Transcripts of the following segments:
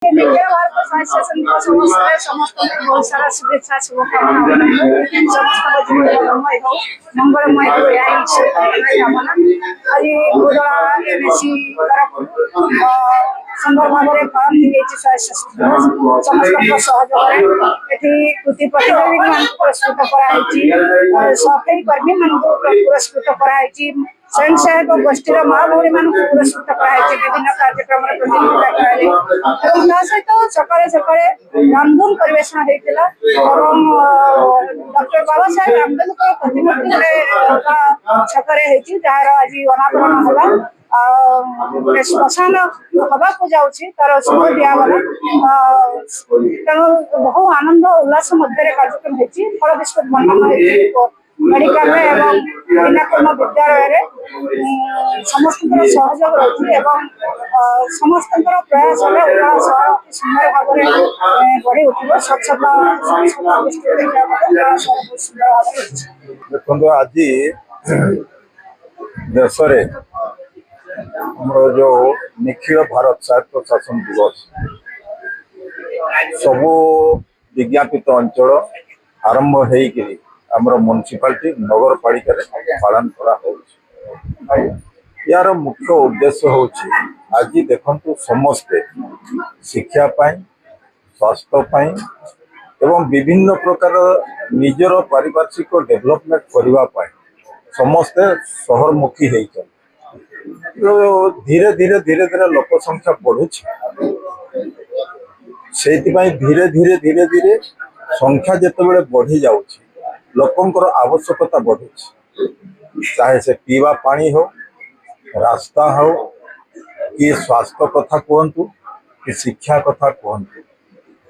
निखिल भारत स्वास्थ्य संघ संस्थाय समस्त बहुत सारा शुभेच्छा शुभकामना समस्त जीवन मंगलमय हो कामना आज गोदड़ा एनएसी सुंदर भाव में पालन स्वास्थ्य समस्त सहयोग कृति प्रतियोगी मान पुरस्कृत कर सफाई कर्मी मान पुरस्कृत कर स्वयं सहायक गोष्ठी माँ भौणी मान पुरस्कृत कर विभिन्न कार्यक्रम प्रतिनिधिता सहित सकाले सकाले रामधुन परिवेषण होता डॉक्टर बाबा साहेब आम्बेडकर प्रतिमूर्ति छकरे जार आज अनावरण है श्मशान हवा को जाऊँगी तार शुभ दिगला तेणु बहु आनंद उल्लास मध्य कार्यक्रम होती फल बिस्कुट बंटन मेडिकल बिनाकर्म विद्यालय समस्त सहयोग रही समस्त प्रयास उल्लास अति सुंदर भाव में बढ़ी उठो स्वच्छता देखो आज देश जो निखिल भारत स्वायत्त शासन दिवस सबू विज्ञापित अंचल आरंभ होकर आमर म्युनिसिपालिटी नगर पालिका पालन करा यार मुख्य उद्देश्य हूँ आज देखु समस्ते शिक्षा स्वास्थ्य एवं विभिन्न प्रकार निजर पारिपार्श्विक डेभलपमेंट करने समस्ते सहरमुखी होती धीरे धीरे धीरे धीरे लोक संख्या बढ़ुची से धीरे धीरे धीरे धीरे संख्या जिते बढ़ी जाऊँगी लोकंकर आवश्यकता बढ़ुची चाहे से पीवा पानी हो रास्ता हो कि स्वास्थ्य कथा कहतु कि शिक्षा कथा कहतु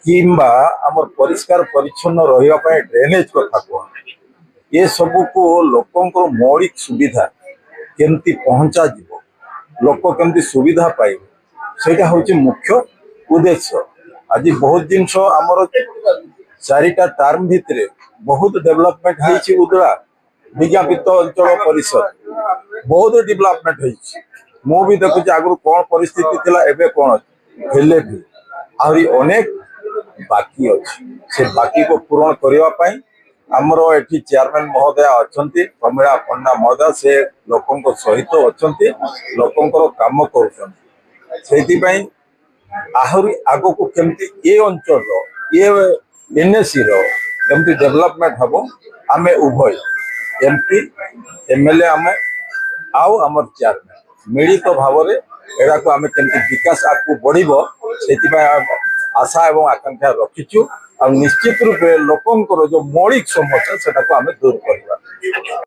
किंबा आम परिष्कार परिच्छन्न रही ड्रेनेज कथा कहतु ये सबू को लोकंकर मौलिक सुविधा केमती पहुंचा जीव लोक केमती सुविधा पाइबे सेटा हूँ मुख्य उद्देश्य आज बहुत जिनस आमर चारिटा टर्म भितर बहुत डेवलपमेंट होती उदला विज्ञापित अंचल परिषद बहुत डेवलपमेंट होती मु भी देखुची आगु कौन परिस्थिति थिला एबे कौन हेले भी आहरी अनेक बाकी अच्छी से बाकी को पूरण करने आमर एटी चेयरमैन महोदय अच्छा प्रमीला पंडा महोदय से लोकों सहित अच्छा लोकों काम कर आहरी आग को केमती ये अंचल ये एनएसी केमती डेवलपमेंट हम आम उभय एमपी एमएलए आम आमर चेयरमैन मिलित भाव में एड़ा को आम केमती विकास आगे बढ़ से आशा एवं आकांक्षा रखीचु और निश्चित रूपे लोकंकर जो मौलिक समस्या से दूर करवा।